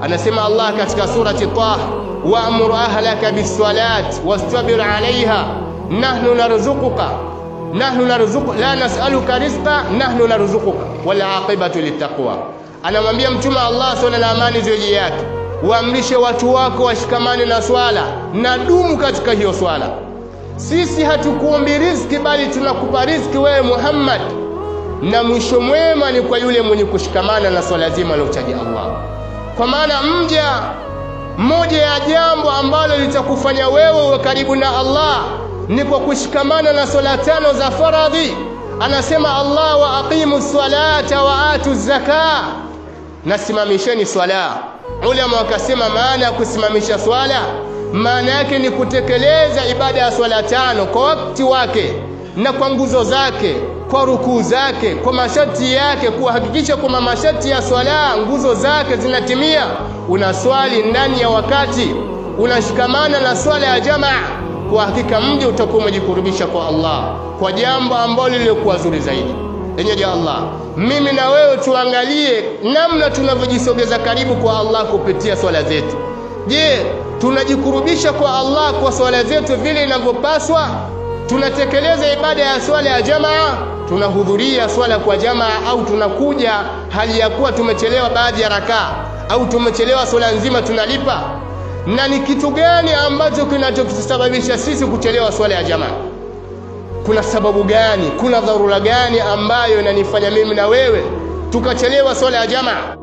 Anasema Allah katika surati Taha, wa'mur ahlaka bis-salati wastabir 'alayha nahnu narzuquka la nas'aluka rizqa nahnu narzuquka wal 'aqibatu lit-taqwa. Anamwambia mtume Allah sallallahu alayhi amani ziwe yake, waamrishe watu wako washikamane na swala na dumu katika hiyo swala. Sisi hatukuombi riziki, bali tunakupa riziki wewe Muhammad, na mwisho mwema ni kwa yule mwenye kushikamana na swala zima la uchaji Allah. Kwa maana moja ya jambo ambalo litakufanya wewe uwe karibu na Allah ni kwa kushikamana na swala 5 za faradhi. Anasema Allah, wa aqimus salata wa atuz zakah, nasimamisheni swala. Ulama wakasema maana ya kusimamisha swala, maana yake ni kutekeleza ibada ya swala 5 kwa wakati wake na kwa nguzo zake, kwa rukuu zake, kwa masharti yake, kuhakikisha kwamba masharti ya swala, nguzo zake zinatimia. Unaswali ndani ya wakati, unashikamana na swala ya jamaa, kwa hakika mje utakuwa umejikurubisha kwa Allah kwa jambo ambalo lilikuwa zuri zaidi. Enyeje Allah, mimi na wewe tuangalie namna tunavyojisogeza karibu kwa Allah kupitia swala zetu. Je, tunajikurubisha kwa Allah kwa swala zetu vile inavyopaswa? Tunatekeleza ibada ya swala ya jamaa, tunahudhuria swala kwa jamaa, au tunakuja hali ya kuwa tumechelewa baadhi ya rakaa, au tumechelewa swala nzima tunalipa? Na ni kitu gani ambacho kinachotusababisha sisi kuchelewa swala ya jamaa? Kuna sababu gani? Kuna dharura gani ambayo inanifanya mimi na wewe tukachelewa swala ya jamaa?